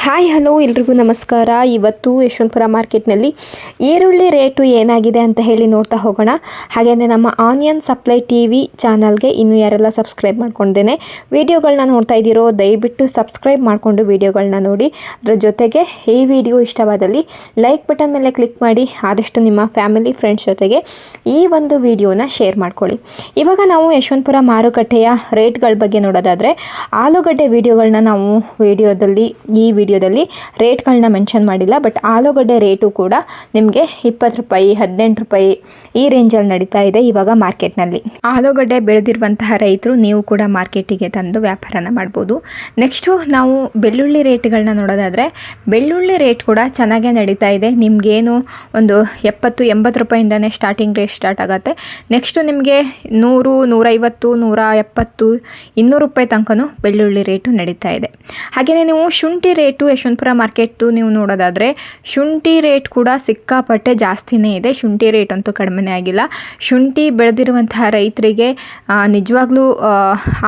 Hi hello ಎಲ್ರಿಗೂ ನಮಸ್ಕಾರ. ಇವತ್ತು ಯಶವಂತಪುರ ಮಾರ್ಕೆಟ್ನಲ್ಲಿ ಈರುಳ್ಳಿ ರೇಟು ಏನಾಗಿದೆ ಅಂತ ಹೇಳಿ ನೋಡ್ತಾ ಹೋಗೋಣ. ಹಾಗೆಯೇ ನಮ್ಮ ಆನಿಯನ್ ಸಪ್ಲೈ ಟಿವಿ ಚಾನಲ್ಗೆ ಇನ್ನೂ ಯಾರೆಲ್ಲ ಸಬ್ಸ್ಕ್ರೈಬ್ ಮಾಡ್ಕೊಂಡಿದ್ದೇನೆ ವಿಡಿಯೋಗಳನ್ನ ನೋಡ್ತಾ ಇದ್ದೀರೋ ದಯವಿಟ್ಟು ಸಬ್ಸ್ಕ್ರೈಬ್ ಮಾಡಿಕೊಂಡು ವಿಡಿಯೋಗಳನ್ನ ನೋಡಿ. ಅದರ ಜೊತೆಗೆ ಈ ವಿಡಿಯೋ ಇಷ್ಟವಾದಲ್ಲಿ ಲೈಕ್ ಬಟನ್ ಮೇಲೆ ಕ್ಲಿಕ್ ಮಾಡಿ ಆದಷ್ಟು ನಿಮ್ಮ ಫ್ಯಾಮಿಲಿ ಫ್ರೆಂಡ್ಸ್ ಜೊತೆಗೆ ಈ ಒಂದು ವಿಡಿಯೋನ ಶೇರ್ ಮಾಡ್ಕೊಳ್ಳಿ. ಇವಾಗ ನಾವು ಯಶವಂತಪುರ ಮಾರುಕಟ್ಟೆಯ ರೇಟ್ಗಳ ಬಗ್ಗೆ ನೋಡೋದಾದರೆ ಆಲೂಗಡ್ಡೆ ವಿಡಿಯೋಗಳನ್ನ ನಾವು ಈ ವಿಡಿಯೋದಲ್ಲಿ ರೇಟ್ಗಳನ್ನ ಮೆನ್ಷನ್ ಮಾಡಿಲ್ಲ. ಬಟ್ ಆಲೂಗಡ್ಡೆ ರೇಟು ಕೂಡ ನಿಮಗೆ 20 ರೂಪಾಯಿ 18 ರೂಪಾಯಿ ಈ ರೇಂಜಲ್ಲಿ ನಡೀತಾ ಇದೆ ಇವಾಗ ಮಾರ್ಕೆಟ್ನಲ್ಲಿ. ಆಲೂಗಡ್ಡೆ ಬೆಳೆದಿರುವಂತಹ ರೈತರು ನೀವು ಕೂಡ ಮಾರ್ಕೆಟಿಗೆ ತಂದು ವ್ಯಾಪಾರನ ಮಾಡ್ಬೋದು. ನೆಕ್ಸ್ಟು ನಾವು ಬೆಳ್ಳುಳ್ಳಿ ರೇಟ್ಗಳನ್ನ ನೋಡೋದಾದರೆ ಬೆಳ್ಳುಳ್ಳಿ ರೇಟ್ ಕೂಡ ಚೆನ್ನಾಗೇ ನಡೀತಾ ಇದೆ. ನಿಮಗೇನು ಒಂದು 70-80 ರೂಪಾಯಿಂದನೇ ಸ್ಟಾರ್ಟಿಂಗ್ ರೇಟ್ ಸ್ಟಾರ್ಟ್ ಆಗುತ್ತೆ. ನೆಕ್ಸ್ಟು ನಿಮಗೆ 100, 150, 170, 200 ರೂಪಾಯಿ ತನಕನೂ ಬೆಳ್ಳುಳ್ಳಿ ರೇಟು ನಡೀತಾ ಇದೆ. ಹಾಗೆಯೇ ನೀವು ಶುಂಠಿ ರೇಟು ಯಶವಂತಪುರ ಮಾರ್ಕೆಟು ನೀವು ನೋಡೋದಾದರೆ ಶುಂಠಿ ರೇಟ್ ಕೂಡ ಸಿಕ್ಕಾಪಟ್ಟೆ ಜಾಸ್ತಿನೇ ಇದೆ. ಶುಂಠಿ ರೇಟ್ ಅಂತೂ ಕಡಿಮೆನೇ ಆಗಿಲ್ಲ. ಶುಂಠಿ ಬೆಳೆದಿರುವಂತಹ ರೈತರಿಗೆ ನಿಜವಾಗ್ಲೂ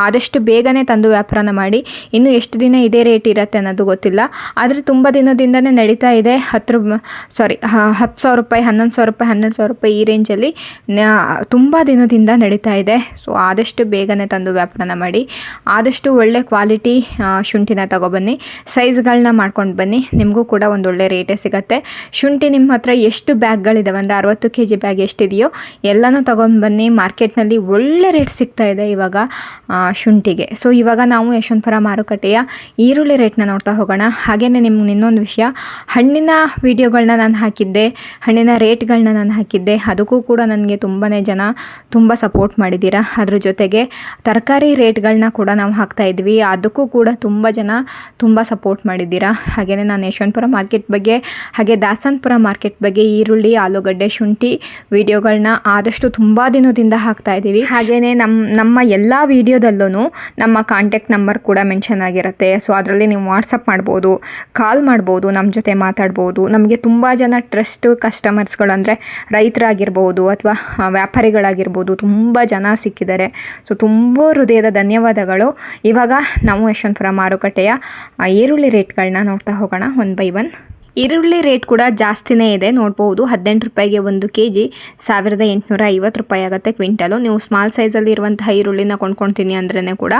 ಆದಷ್ಟು ಬೇಗನೆ ತಂದು ವ್ಯಾಪಾರನ ಮಾಡಿ. ಇನ್ನು ಎಷ್ಟು ದಿನ ಇದೇ ರೇಟ್ ಇರುತ್ತೆ ಅನ್ನೋದು ಗೊತ್ತಿಲ್ಲ. ಆದರೆ ತುಂಬ ದಿನದಿಂದನೇ ನಡೀತಾ ಇದೆ. 10,000 ರೂಪಾಯಿ 11,000 ರೂಪಾಯಿ 12,000 ರೂಪಾಯಿ ಈ ರೇಂಜಲ್ಲಿ ತುಂಬ ದಿನದಿಂದ ನಡೀತಾ ಇದೆ. ಸೊ ಆದಷ್ಟು ಬೇಗನೆ ತಂದು ವ್ಯಾಪಾರನ ಮಾಡಿ. ಆದಷ್ಟು ಒಳ್ಳೆ ಕ್ವಾಲಿಟಿ ಶುಂಠಿನ ತಗೊಬನ್ನಿ, ಸೈಜ್ಗಳನ್ನ ಮಾಡ್ಕೊಂಡು ಬನ್ನಿ. ನಿಮಗೂ ಕೂಡ ಒಂದು ಒಳ್ಳೆ ರೇಟೇ ಸಿಗುತ್ತೆ. ಶುಂಠಿ ನಿಮ್ಮ ಹತ್ರ ಎಷ್ಟು ಬ್ಯಾಗ್ಗಳಿದಾವೆ ಅಂದರೆ 60 kg ಬ್ಯಾಗ್ ಎಷ್ಟಿದೆಯೋ ಎಲ್ಲನೂ ತೊಗೊಂಡು ಬನ್ನಿ. ಮಾರ್ಕೆಟ್ನಲ್ಲಿ ಒಳ್ಳೆ ರೇಟ್ ಸಿಗ್ತಾ ಇದೆ ಇವಾಗ ಶುಂಠಿಗೆ. ಸೊ ಇವಾಗ ನಾವು ಯಶವಂತಪುರ ಮಾರುಕಟ್ಟೆಯ ಈರುಳ್ಳಿ ರೇಟ್ನ ನೋಡ್ತಾ ಹೋಗೋಣ. ಹಾಗೆಯೇ ನಿಮ್ಗೆ ಇನ್ನೊಂದು ವಿಷಯ, ಹಣ್ಣಿನ ವಿಡಿಯೋಗಳನ್ನ ನಾನು ಹಾಕಿದ್ದೆ, ಹಣ್ಣಿನ ರೇಟ್ಗಳನ್ನ ನಾನು ಹಾಕಿದ್ದೆ. ಅದಕ್ಕೂ ಕೂಡ ನನಗೆ ಜನ ತುಂಬ ಸಪೋರ್ಟ್ ಮಾಡಿದ್ದೀರಾ. ಅದ್ರ ಜೊತೆಗೆ ತರಕಾರಿ ರೇಟ್ಗಳನ್ನ ಕೂಡ ನಾವು ಹಾಕ್ತಾ ಇದ್ವಿ, ಅದಕ್ಕೂ ಕೂಡ ತುಂಬ ಜನ ತುಂಬ ಸಪೋರ್ಟ್ ಮಾಡಿದ್ದೀರಾ. ಹಾಗೆಯೇ ನಾನು ಯಶವಂತಪುರ ಮಾರ್ಕೆಟ್ ಬಗ್ಗೆ ಹಾಗೆ ದಾಸನಪುರ ಮಾರ್ಕೆಟ್ ಬಗ್ಗೆ ಈರುಳ್ಳಿ ಆಲೂಗಡ್ಡೆ ಶುಂಠಿ ವಿಡಿಯೋಗಳನ್ನ ಆದಷ್ಟು ತುಂಬ ದಿನದಿಂದ ಹಾಕ್ತಾ ಇದ್ದೀವಿ. ಹಾಗೆಯೇ ನಮ್ಮ ಎಲ್ಲ ವಿಡಿಯೋದಲ್ಲೂ ನಮ್ಮ ಕಾಂಟ್ಯಾಕ್ಟ್ ನಂಬರ್ ಕೂಡ ಮೆನ್ಷನ್ ಆಗಿರುತ್ತೆ. ಸೊ ಅದರಲ್ಲಿ ನೀವು ವಾಟ್ಸಪ್ ಮಾಡ್ಬೋದು, ಕಾಲ್ ಮಾಡ್ಬೋದು, ನಮ್ಮ ಜೊತೆ ಮಾತಾಡ್ಬೋದು. ನಮಗೆ ತುಂಬ ಜನ ಟ್ರಸ್ಟ್ ಕಸ್ಟಮರ್ಸ್ಗಳು ಅಂದರೆ ರೈತರಾಗಿರ್ಬೋದು ಅಥವಾ ವ್ಯಾಪಾರಿಗಳಾಗಿರ್ಬೋದು ತುಂಬ ಜನ ಸಿಕ್ಕಿದ್ದಾರೆ. ಸೊ ತುಂಬ ಹೃದಯದ ಧನ್ಯವಾದಗಳು. ಇವಾಗ ನಾವು ಯಶವಂತಪುರ ಮಾರುಕಟ್ಟೆಯ ಈರುಳ್ಳಿ ರೇಟ್ಗಳನ್ನ ನೋಡ್ತಾ ಹೋಗೋಣ ಒನ್ ಬೈ ಒನ್. ಈರುಳ್ಳಿ ರೇಟ್ ಕೂಡ ಜಾಸ್ತಿನೇ ಇದೆ ನೋಡ್ಬೋದು. 18 ರೂಪಾಯಿಗೆ 1 kg 1850 ರೂಪಾಯಿ ಆಗುತ್ತೆ ಕ್ವಿಂಟಲು. ನೀವು ಸ್ಮಾಲ್ ಸೈಜಲ್ಲಿ ಇರುವಂತಹ ಈರುಳ್ಳಿನ ಕೊಂಡ್ಕೊಳ್ತೀನಿ ಅಂದ್ರೇ ಕೂಡ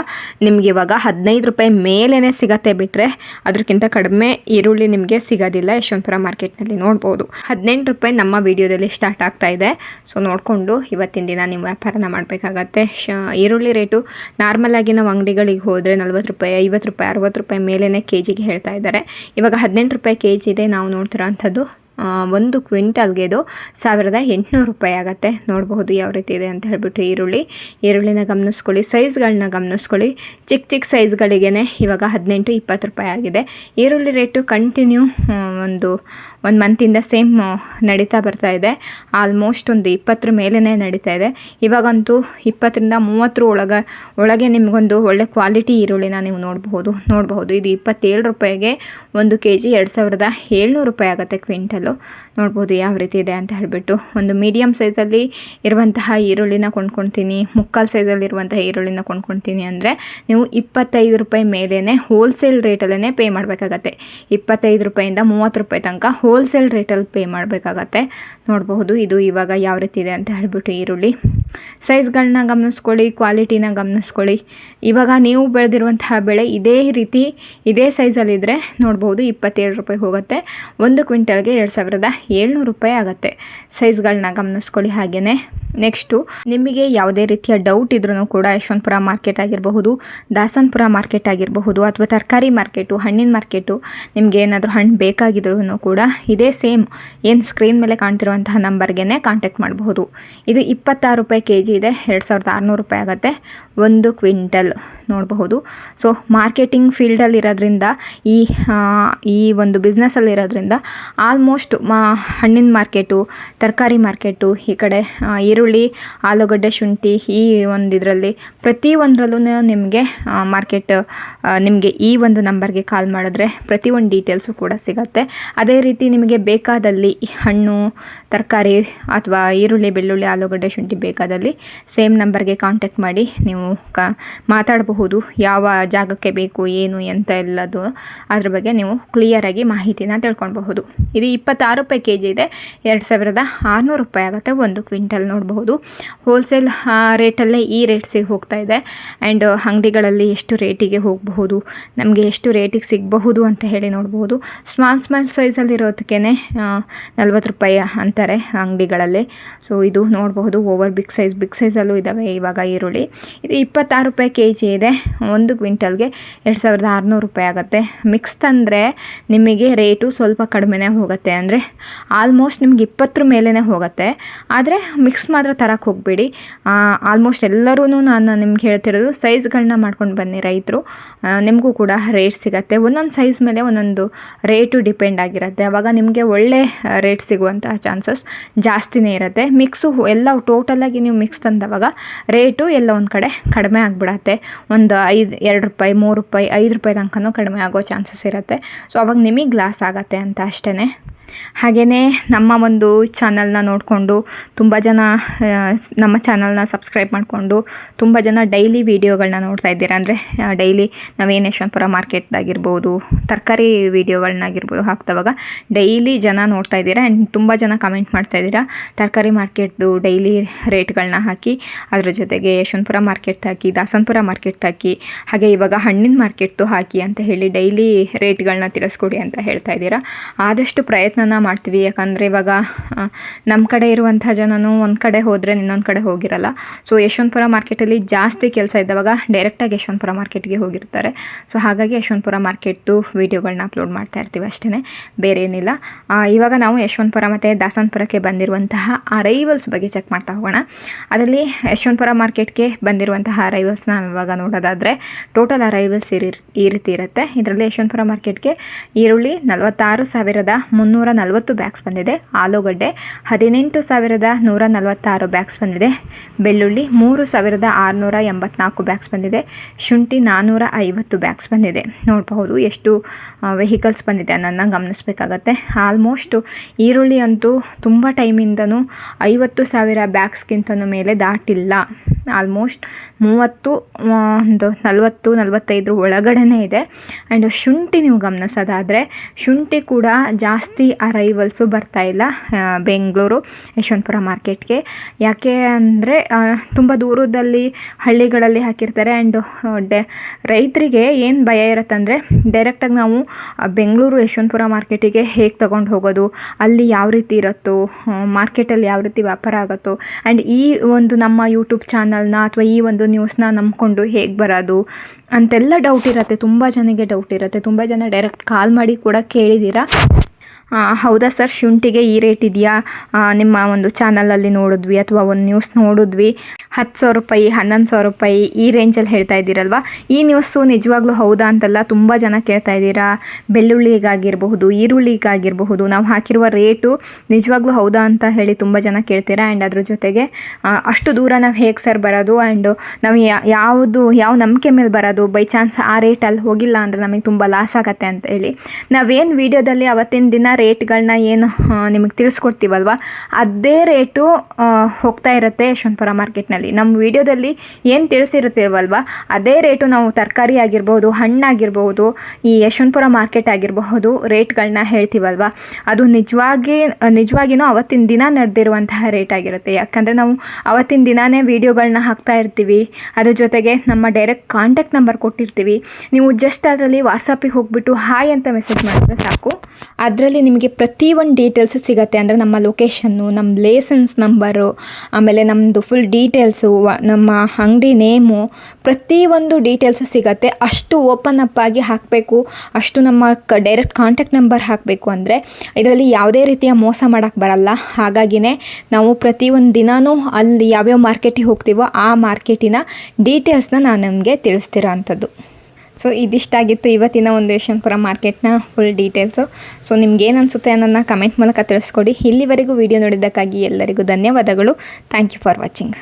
ನಿಮ್ಗೆ ಇವಾಗ 15 ರೂಪಾಯಿ ಮೇಲೇ ಸಿಗತ್ತೆ. ಬಿಟ್ಟರೆ ಅದಕ್ಕಿಂತ ಕಡಿಮೆ ಈರುಳ್ಳಿ ನಿಮಗೆ ಸಿಗೋದಿಲ್ಲ ಯಶವಂತಪುರ ಮಾರ್ಕೆಟ್ನಲ್ಲಿ. ನೋಡ್ಬೋದು 18 ರೂಪಾಯಿ ನಮ್ಮ ವಿಡಿಯೋದಲ್ಲಿ ಸ್ಟಾರ್ಟ್ ಆಗ್ತಾ ಇದೆ. ಸೊ ನೋಡಿಕೊಂಡು ಇವತ್ತಿನ ದಿನ ನೀವು ವ್ಯಾಪಾರನ ಮಾಡಬೇಕಾಗತ್ತೆ. ಈರುಳ್ಳಿ ರೇಟು ನಾರ್ಮಲ್ ಆಗಿ ನಾವು ಅಂಗಡಿಗಳಿಗೆ ಹೋದರೆ 40 ರೂಪಾಯಿ 50 ರೂಪಾಯಿ 60 ರೂಪಾಯಿ ಮೇಲೇ ಕೆಜಿಗೆ ಹೇಳ್ತಾ ಇದ್ದಾರೆ. ಇವಾಗ 18 ರೂಪಾಯಿ ಕೆಜಿ ಇದೆ. ನಾವು ನೋಡ್ತಿರೋ ಅಂಥದ್ದು 1 ಕ್ವಿಂಟಲ್ಗೆ ಇದು 1800 ರೂಪಾಯಿ ಆಗುತ್ತೆ. ನೋಡಬಹುದು ಯಾವ ರೀತಿ ಇದೆ ಅಂತ ಹೇಳ್ಬಿಟ್ಟು ಈರುಳ್ಳಿನ ಗಮನಿಸ್ಕೊಳ್ಳಿ, ಸೈಜ್ಗಳನ್ನ ಗಮನಿಸ್ಕೊಳ್ಳಿ. ಚಿಕ್ಕ ಸೈಜ್ಗಳಿಗೇ ಇವಾಗ 18-20 ರೂಪಾಯಿ ಆಗಿದೆ. ಈರುಳ್ಳಿ ರೇಟು ಕಂಟಿನ್ಯೂ ಒಂದು ಮಂತಿಂದ ಸೇಮ್ ನಡೀತಾ ಬರ್ತಾ ಇದೆ. ಆಲ್ಮೋಸ್ಟ್ ಒಂದು 20 ಮೇಲೇ ನಡೀತಾ ಇದೆ. ಇವಾಗಂತೂ 20-30 ಒಳಗೆ ನಿಮಗೊಂದು ಒಳ್ಳೆ ಕ್ವಾಲಿಟಿ ಈರುಳ್ಳಿನ ನೀವು ನೋಡಬಹುದು. ಇದು 27 ರೂಪಾಯಿಗೆ 1 kg 2700 ರೂಪಾಯಿ ಆಗುತ್ತೆ ಕ್ವಿಂಟಲು. ನೋಡ್ಬೋದು ಯಾವ ರೀತಿ ಇದೆ ಅಂತ ಹೇಳ್ಬಿಟ್ಟು. ಒಂದು ಮೀಡಿಯಮ್ ಸೈಜಲ್ಲಿ ಇರುವಂತಹ ಈರುಳ್ಳಿನ ಕೊಂಡ್ಕೊಳ್ತೀನಿ, ಮುಕ್ಕಾಲು ಸೈಜಲ್ಲಿ ಇರುವಂತಹ ಈರುಳ್ಳಿನ ಕೊಂಡ್ಕೊಳ್ತೀನಿ ಅಂದರೆ ನೀವು 25 ರೂಪಾಯಿ ಮೇಲೇ ಹೋಲ್ಸೇಲ್ ರೇಟಲ್ಲೇ ಪೇ ಮಾಡಬೇಕಾಗತ್ತೆ. 25 ರೂಪಾಯಿಂದ 30 ರೂಪಾಯಿ ತನಕ ಹೋಲ್ಸೇಲ್ ರೇಟಲ್ಲಿ ಪೇ ಮಾಡಬೇಕಾಗತ್ತೆ. ನೋಡಬಹುದು ಇದು ಇವಾಗ ಯಾವ ರೀತಿ ಇದೆ ಅಂತ ಹೇಳ್ಬಿಟ್ಟು. ಈರುಳ್ಳಿ ಸೈಜ್ಗಳನ್ನ ಗಮನಿಸ್ಕೊಳ್ಳಿ, ಕ್ವಾಲಿಟಿನ ಗಮನಿಸ್ಕೊಳ್ಳಿ. ಇವಾಗ ನೀವು ಬೆಳೆದಿರುವಂತಹ ಬೆಳೆ ಇದೇ ಸೈಜಲ್ಲಿದ್ದರೆ ನೋಡ್ಬೋದು 27 ರೂಪಾಯಿ ಹೋಗುತ್ತೆ. 1 ಕ್ವಿಂಟಲ್ಗೆ 2700 ರೂಪಾಯಿ ಆಗುತ್ತೆ. ಸೈಜ್ಗಳನ್ನ ಗಮನಿಸ್ಕೊಳ್ಳಿ. ಹಾಗೆಯೇ ನೆಕ್ಸ್ಟು ನಿಮಗೆ ಯಾವುದೇ ರೀತಿಯ ಡೌಟ್ ಇದ್ರೂ ಕೂಡ ಯಶವಂತಪುರ ಮಾರ್ಕೆಟ್ ಆಗಿರಬಹುದು, ದಾಸನಪುರ ಮಾರ್ಕೆಟ್ ಆಗಿರಬಹುದು ಅಥವಾ ತರಕಾರಿ ಮಾರ್ಕೆಟು, ಹಣ್ಣಿನ ಮಾರ್ಕೆಟು, ನಿಮಗೆ ಏನಾದರೂ ಹಣ್ಣು ಬೇಕಾಗಿದ್ರೂ ಕೂಡ ಇದೇ ಸೇಮ್ ಏನು ಸ್ಕ್ರೀನ್ ಮೇಲೆ ಕಾಣ್ತಿರುವಂತಹ ನಂಬರ್ಗೆ ಕಾಂಟ್ಯಾಕ್ಟ್ ಮಾಡಬಹುದು. ಇದು 26 ರೂಪಾಯಿ kg ಇದೆ. 2600 ರೂಪಾಯಿ ಆಗುತ್ತೆ 1 ಕ್ವಿಂಟಲ್. ನೋಡಬಹುದು. ಸೊ ಮಾರ್ಕೆಟಿಂಗ್ ಫೀಲ್ಡಲ್ಲಿರೋದ್ರಿಂದ ಈ ಒಂದು ಬಿಸ್ನೆಸ್ಸಲ್ಲಿರೋದ್ರಿಂದ ಆಲ್ಮೋಸ್ಟ್ ಆಲ್ಮೋಸ್ಟ್ ಹಣ್ಣಿನ ಮಾರ್ಕೆಟು, ತರಕಾರಿ ಮಾರ್ಕೆಟು, ಈ ಕಡೆ ಈರುಳ್ಳಿ, ಆಲೂಗಡ್ಡೆ, ಶುಂಠಿ, ಈ ಒಂದು ಇದರಲ್ಲಿ ಪ್ರತಿಯೊಂದರಲ್ಲೂ ನಿಮಗೆ ಮಾರ್ಕೆಟ್ ನಿಮಗೆ ಈ ಒಂದು ನಂಬರ್ಗೆ ಕಾಲ್ ಮಾಡಿದ್ರೆ ಪ್ರತಿಯೊಂದು ಡೀಟೇಲ್ಸು ಕೂಡ ಸಿಗುತ್ತೆ. ಅದೇ ರೀತಿ ನಿಮಗೆ ಬೇಕಾದಲ್ಲಿ ಹಣ್ಣು, ತರಕಾರಿ ಅಥವಾ ಈರುಳ್ಳಿ, ಬೆಳ್ಳುಳ್ಳಿ, ಆಲೂಗಡ್ಡೆ, ಶುಂಠಿ ಬೇಕಾದಲ್ಲಿ ಸೇಮ್ ನಂಬರ್ಗೆ ಕಾಂಟ್ಯಾಕ್ಟ್ ಮಾಡಿ ನೀವು ಮಾತಾಡಬಹುದು. ಯಾವ ಜಾಗಕ್ಕೆ ಬೇಕು, ಏನು ಎಂತ ಎಲ್ಲದು ಅದ್ರ ಬಗ್ಗೆ ನೀವು ಕ್ಲಿಯರಾಗಿ ಮಾಹಿತಿನ ತಿಳ್ಕೊಳ್ಬಹುದು. ಇದು 26 ರೂಪಾಯಿ kg ಇದೆ. 2600 ರೂಪಾಯಿ ಆಗುತ್ತೆ 1 ಕ್ವಿಂಟಲ್. ನೋಡಬಹುದು ಹೋಲ್ಸೇಲ್ ರೇಟಲ್ಲೇ ಈ ರೇಟ್ಸಿಗೆ ಹೋಗ್ತಾ ಇದೆ. ಆ್ಯಂಡ್ ಅಂಗಡಿಗಳಲ್ಲಿ ಎಷ್ಟು ರೇಟಿಗೆ ಹೋಗಬಹುದು, ನಮಗೆ ಎಷ್ಟು ರೇಟಿಗೆ ಸಿಗಬಹುದು ಅಂತ ಹೇಳಿ ನೋಡಬಹುದು. ಸ್ಮಾಲ್ ಸೈಜಲ್ಲಿ ಇರೋದಕ್ಕೆ 40 ರೂಪಾಯಿ ಅಂತಾರೆ ಅಂಗಡಿಗಳಲ್ಲಿ. ಸೊ ಇದು ನೋಡಬಹುದು ಓವರ್ ಬಿಗ್ ಸೈಜಲ್ಲೂ ಇದ್ದಾವೆ ಇವಾಗ ಈರುಳ್ಳಿ. ಇದು 26 ರೂಪಾಯಿ kg ಇದೆ. 1 ಕ್ವಿಂಟಲ್ಗೆ 2600 ರೂಪಾಯಿ ಆಗುತ್ತೆ. ಮಿಕ್ಸ್ ತಂದರೆ ನಿಮಗೆ ರೇಟು ಸ್ವಲ್ಪ ಕಡಿಮೆನೇ ಹೋಗುತ್ತೆ. ಅಂದರೆ ಆಲ್ಮೋಸ್ಟ್ ನಿಮ್ಗೆ 20 ಮೇಲೇ ಹೋಗುತ್ತೆ. ಆದರೆ ಮಿಕ್ಸ್ ಮಾತ್ರ ತರಕ್ಕೆ ಹೋಗಬೇಡಿ. ಆಲ್ಮೋಸ್ಟ್ ಎಲ್ಲರೂ ನಾನು ನಿಮ್ಗೆ ಹೇಳ್ತಿರೋದು ಸೈಜ್ಗಳನ್ನ ಮಾಡ್ಕೊಂಡು ಬನ್ನಿ ರೈತರು, ನಿಮಗೂ ಕೂಡ ರೇಟ್ ಸಿಗುತ್ತೆ. ಒಂದೊಂದು ಸೈಜ್ ಮೇಲೆ ಒಂದೊಂದು ರೇಟು ಡಿಪೆಂಡ್ ಆಗಿರುತ್ತೆ. ಆವಾಗ ನಿಮಗೆ ಒಳ್ಳೆ ರೇಟ್ ಸಿಗುವಂಥ ಚಾನ್ಸಸ್ ಜಾಸ್ತಿನೇ ಇರುತ್ತೆ. ಮಿಕ್ಸು ಎಲ್ಲ ಟೋಟಲಾಗಿ ನೀವು ಮಿಕ್ಸ್ ತಂದವಾಗ ರೇಟು ಎಲ್ಲ ಒಂದು ಕಡೆ ಕಡಿಮೆ ಆಗಿಬಿಡತ್ತೆ. ಒಂದು 2 ರೂಪಾಯಿ, 3 ರೂಪಾಯಿ, 5 ರೂಪಾಯಿ ತನಕನೂ ಕಡಿಮೆ ಆಗೋ ಚಾನ್ಸಸ್ ಇರುತ್ತೆ. ಸೊ ಅವಾಗ ನಿಮಗೆ ಲಾಸ್ ಆಗುತ್ತೆ ಅಂತ ಅಷ್ಟೇ. ಹಾಗೆಯೇ ನಮ್ಮ ಒಂದು ಚಾನಲ್ನ ನೋಡಿಕೊಂಡು ತುಂಬ ಜನ ನಮ್ಮ ಚಾನಲ್ನ ಸಬ್ಸ್ಕ್ರೈಬ್ ಮಾಡಿಕೊಂಡು ತುಂಬ ಜನ ಡೈಲಿ ವೀಡಿಯೋಗಳನ್ನ ನೋಡ್ತಾ ಇದ್ದೀರಾ. ಅಂದರೆ ಡೈಲಿ ನಾವೇನು ಯಶವಂತಪುರ ಮಾರ್ಕೆಟ್ದಾಗಿರ್ಬೋದು, ತರಕಾರಿ ವೀಡಿಯೋಗಳನ್ನಾಗಿರ್ಬೋದು ಹಾಕ್ತವಾಗ ಡೈಲಿ ಜನ ನೋಡ್ತಾ ಇದ್ದೀರಾ. ಆ್ಯಂಡ್ ತುಂಬ ಜನ ಕಮೆಂಟ್ ಮಾಡ್ತಾ ಇದ್ದೀರಾ ತರಕಾರಿ ಮಾರ್ಕೆಟ್ದು ಡೈಲಿ ರೇಟ್ಗಳನ್ನ ಹಾಕಿ, ಅದ್ರ ಜೊತೆಗೆ ಯಶವಂತಪುರ ಮಾರ್ಕೆಟ್ ಹಾಕಿ, ದಾಸನಪುರ ಮಾರ್ಕೆಟ್ ಹಾಕಿ, ಹಾಗೆ ಇವಾಗ ಹಣ್ಣಿನ ಮಾರ್ಕೆಟ್ದು ಹಾಕಿ ಅಂತ ಹೇಳಿ ಡೈಲಿ ರೇಟ್ಗಳನ್ನ ತಿಳಿಸ್ಕೊಡಿ ಅಂತ ಹೇಳ್ತಾ ಇದ್ದೀರಾ. ಆದಷ್ಟು ಪ್ರಯತ್ನ ಮಾಡ್ತೀವಿ. ಯಾಕಂದರೆ ಇವಾಗ ನಮ್ಮ ಕಡೆ ಇರುವಂಥ ಜನನು ಒಂದು ಕಡೆ ಹೋದರೆ ಇನ್ನೊಂದು ಕಡೆ ಹೋಗಿರಲ್ಲ. ಸೊ ಯಶವಂತಪುರ ಮಾರ್ಕೆಟಲ್ಲಿ ಜಾಸ್ತಿ ಕೆಲಸ ಇದ್ದವಾಗ ಡೈರೆಕ್ಟಾಗಿ ಯಶವಂತಪುರ ಮಾರ್ಕೆಟ್ಗೆ ಹೋಗಿರ್ತಾರೆ. ಸೊ ಹಾಗಾಗಿ ಯಶವಂತಪುರ ಮಾರ್ಕೆಟ್ದು ವೀಡಿಯೋಗಳನ್ನ ಅಪ್ಲೋಡ್ ಮಾಡ್ತಾ ಇರ್ತೀವಿ ಅಷ್ಟೇ, ಬೇರೆ ಏನಿಲ್ಲ. ಇವಾಗ ನಾವು ಯಶವಂತಪುರ ಮತ್ತು ದಾಸನಪುರಕ್ಕೆ ಬಂದಿರುವಂತಹ ಅರೈವಲ್ಸ್ ಬಗ್ಗೆ ಚೆಕ್ ಮಾಡ್ತಾ ಹೋಗೋಣ. ಅದರಲ್ಲಿ ಯಶವಂತಪುರ ಮಾರ್ಕೆಟ್ಗೆ ಬಂದಿರುವಂತಹ ಅರೈವಲ್ಸ್ನ ಇವಾಗ ನೋಡೋದಾದರೆ ಟೋಟಲ್ ಅರೈವಲ್ಸ್ ಈ ರೀತಿ ಇರುತ್ತೆ. ಇದರಲ್ಲಿ ಯಶವಂತಪುರ ಮಾರ್ಕೆಟ್ಗೆ ಈರುಳ್ಳಿ 46,340 ಬ್ಯಾಗ್ಸ್ ಬಂದಿದೆ. ಆಲೂಗಡ್ಡೆ 18,146 ಬ್ಯಾಗ್ಸ್ ಬಂದಿದೆ. ಬೆಳ್ಳುಳ್ಳಿ 3,684 ಬ್ಯಾಗ್ಸ್ ಬಂದಿದೆ. ಶುಂಠಿ 450 ಬ್ಯಾಗ್ಸ್ ಬಂದಿದೆ. ನೋಡಬಹುದು ಎಷ್ಟು ವೆಹಿಕಲ್ಸ್ ಬಂದಿದೆ ಅನ್ನೋದನ್ನ ಗಮನಿಸಬೇಕಾಗತ್ತೆ. ಆಲ್ಮೋಸ್ಟ್ ಈರುಳ್ಳಿ ಅಂತೂ ತುಂಬ ಟೈಮಿಂದನೂ 50,000 ಬ್ಯಾಗ್ಸ್ಗಿಂತನೂ ಮೇಲೆ ದಾಟಿಲ್ಲ. ಆಲ್ಮೋಸ್ಟ್ 40-45 ಒಳಗಡೆನೇ ಇದೆ. ಆ್ಯಂಡ್ ಶುಂಠಿ ನೀವು ಗಮನಿಸೋದಾದರೆ ಶುಂಠಿ ಕೂಡ ಜಾಸ್ತಿ ಅರೈವಲ್ಸು ಬರ್ತಾ ಇಲ್ಲ ಬೆಂಗಳೂರು ಯಶವಂತಪುರ ಮಾರ್ಕೆಟ್ಗೆ. ಯಾಕೆ ಅಂದರೆ ತುಂಬ ದೂರದಲ್ಲಿ ಹಳ್ಳಿಗಳಲ್ಲಿ ಹಾಕಿರ್ತಾರೆ. ಆ್ಯಂಡ್ ರೈತರಿಗೆ ಏನು ಭಯ ಇರುತ್ತಂದರೆ ಡೈರೆಕ್ಟಾಗಿ ನಾವು ಬೆಂಗಳೂರು ಯಶವಂತಪುರ ಮಾರ್ಕೆಟಿಗೆ ಹೇಗೆ ತೊಗೊಂಡು ಹೋಗೋದು, ಅಲ್ಲಿ ಯಾವ ರೀತಿ ಇರುತ್ತೋ, ಮಾರ್ಕೆಟಲ್ಲಿ ಯಾವ ರೀತಿ ವ್ಯಾಪಾರ ಆಗುತ್ತೋ, ಆ್ಯಂಡ್ ಈ ಒಂದು ನಮ್ಮ ಯೂಟ್ಯೂಬ್ ಚಾನಲ್ನ ಅಥವಾ ಈ ಒಂದು ನ್ಯೂಸ್ನ ನಂಬಿಕೊಂಡು ಹೇಗೆ ಬರೋದು ಅಂತೆಲ್ಲ ಡೌಟ್ ಇರುತ್ತೆ. ತುಂಬ ಜನಕ್ಕೆ ಡೌಟ್ ಇರುತ್ತೆ. ತುಂಬ ಜನ ಡೈರೆಕ್ಟ್ ಕಾಲ್ ಮಾಡಿ ಕೂಡ ಕೇಳಿದ್ದೀರಾ, ಹೌದಾ ಸರ್ ಶುಂಠಿಗೆ ಈ ರೇಟ್ ಇದೆಯಾ, ನಿಮ್ಮ ಒಂದು ಚಾನಲಲ್ಲಿ ನೋಡಿದ್ವಿ ಅಥವಾ ಒಂದು ನ್ಯೂಸ್ ನೋಡಿದ್ವಿ 10,000 ರೂಪಾಯಿ 11,000 ರೂಪಾಯಿ ಈ ರೇಂಜಲ್ಲಿ ಹೇಳ್ತಾ ಇದ್ದೀರಲ್ವ, ಈ ನ್ಯೂಸು ನಿಜವಾಗ್ಲೂ ಹೌದಾ ಅಂತೆಲ್ಲ ತುಂಬ ಜನ ಕೇಳ್ತಾ ಇದ್ದೀರಾ. ಬೆಳ್ಳುಳ್ಳಿಗಾಗಿರಬಹುದು, ಈರುಳ್ಳಿಗಾಗಿರಬಹುದು ನಾವು ಹಾಕಿರುವ ರೇಟು ನಿಜವಾಗ್ಲೂ ಹೌದಾ ಅಂತ ಹೇಳಿ ತುಂಬ ಜನ ಕೇಳ್ತೀರಾ. ಆ್ಯಂಡ್ ಅದ್ರ ಜೊತೆಗೆ ಅಷ್ಟು ದೂರ ನಾವು ಹೇಗೆ ಸರ್ ಬರೋದು, ಆ್ಯಂಡ್ ನಾವು ಯಾವ ನಂಬಿಕೆ ಮೇಲೆ ಬರೋದು, ಬೈ ಚಾನ್ಸ್ ಆ ರೇಟಲ್ಲಿ ಹೋಗಿಲ್ಲ ಅಂದರೆ ನಮಗೆ ತುಂಬ ಲಾಸ್ ಆಗುತ್ತೆ ಅಂತ ಹೇಳಿ ನಾವೇನು ವೀಡಿಯೋದಲ್ಲಿ ಅವತ್ತಿನ ದಿನ ರೇಟ್ಗಳನ್ನ ಏನು ನಿಮಗೆ ತಿಳಿಸ್ಕೊಡ್ತೀವಲ್ವ ಅದೇ ರೇಟು ಹೋಗ್ತಾ ಇರುತ್ತೆ ಯಶವಂತಪುರ ಮಾರ್ಕೆಟ್ನಲ್ಲಿ. ನಮ್ಮ ವಿಡಿಯೋದಲ್ಲಿ ಏನು ತಿಳಿಸಿರುತ್ತೀವಲ್ವ ಅದೇ ರೇಟು ನಾವು ತರಕಾರಿ ಆಗಿರ್ಬೋದು, ಹಣ್ಣಾಗಿರ್ಬೋದು, ಈ ಯಶವಂತಪುರ ಮಾರ್ಕೆಟ್ ಆಗಿರಬಹುದು ರೇಟ್ಗಳನ್ನ ಹೇಳ್ತೀವಲ್ವ ಅದು ನಿಜವಾಗಿಯೂ ಅವತ್ತಿನ ದಿನ ನಡೆದಿರುವಂತಹ ರೇಟ್ ಆಗಿರುತ್ತೆ. ಯಾಕಂದರೆ ನಾವು ಅವತ್ತಿನ ದಿನಾನೇ ವೀಡಿಯೋಗಳನ್ನ ಹಾಕ್ತಾ ಇರ್ತೀವಿ. ಅದ್ರ ಜೊತೆಗೆ ನಮ್ಮ ಡೈರೆಕ್ಟ್ ಕಾಂಟ್ಯಾಕ್ಟ್ ನಂಬರ್ ಕೊಟ್ಟಿರ್ತೀವಿ. ನೀವು ಜಸ್ಟ್ ಅದರಲ್ಲಿ ವಾಟ್ಸಪ್ಪಿಗೆ ಹೋಗ್ಬಿಟ್ಟು ಹಾಯ್ ಅಂತ ಮೆಸೇಜ್ ಮಾಡಿದ್ರೆ ಸಾಕು, ಅದರಲ್ಲಿ ನಿಮಗೆ ಪ್ರತಿಯೊಂದು ಡೀಟೇಲ್ಸ್ ಸಿಗುತ್ತೆ. ಅಂದರೆ ನಮ್ಮ ಲೊಕೇಶನ್ನು, ನಮ್ಮ ಲೈಸೆನ್ಸ್ ನಂಬರು, ಆಮೇಲೆ ನಮ್ಮದು ಫುಲ್ ಡೀಟೇಲ್ಸು, ನಮ್ಮ ಅಂಗಡಿ ನೇಮು, ಪ್ರತಿಯೊಂದು ಡೀಟೇಲ್ಸು ಸಿಗುತ್ತೆ. ಅಷ್ಟು ಓಪನ್ ಅಪ್ ಆಗಿ ಹಾಕಬೇಕು, ಅಷ್ಟು ನಮ್ಮ ಡೈರೆಕ್ಟ್ ಕಾಂಟ್ಯಾಕ್ಟ್ ನಂಬರ್ ಹಾಕಬೇಕು. ಅಂದರೆ ಇದರಲ್ಲಿ ಯಾವುದೇ ರೀತಿಯ ಮೋಸ ಮಾಡೋಕ್ಕೆ ಬರಲ್ಲ. ಹಾಗಾಗಿನೇ ನಾವು ಪ್ರತಿಯೊಂದು ದಿನವೂ ಅಲ್ಲಿ ಯಾವ್ಯಾವ ಮಾರ್ಕೆಟಿಗೆ ಹೋಗ್ತೀವೋ ಆ ಮಾರ್ಕೆಟಿನ ಡೀಟೇಲ್ಸ್ನ ನಾನು ನಿಮಗೆ ತಿಳಿಸ್ತಿರೋ ಅಂಥದ್ದು. ಸೊ ಇದಿಷ್ಟಾಗಿತ್ತು ಇವತ್ತಿನ ಒಂದು ಯಶವಂತಪುರ ಮಾರ್ಕೆಟ್ನ ಫುಲ್ ಡೀಟೇಲ್ಸು. ಸೊ ನಿಮ್ಗೇನು ಅನಿಸುತ್ತೆ ಅನ್ನೋದನ್ನ ಕಮೆಂಟ್ ಮೂಲಕ ತಿಳಿಸ್ಕೊಡಿ. ಇಲ್ಲಿವರೆಗೂ ವಿಡಿಯೋ ನೋಡಿದ್ದಕ್ಕಾಗಿ ಎಲ್ಲರಿಗೂ ಧನ್ಯವಾದಗಳು. Thank you for watching.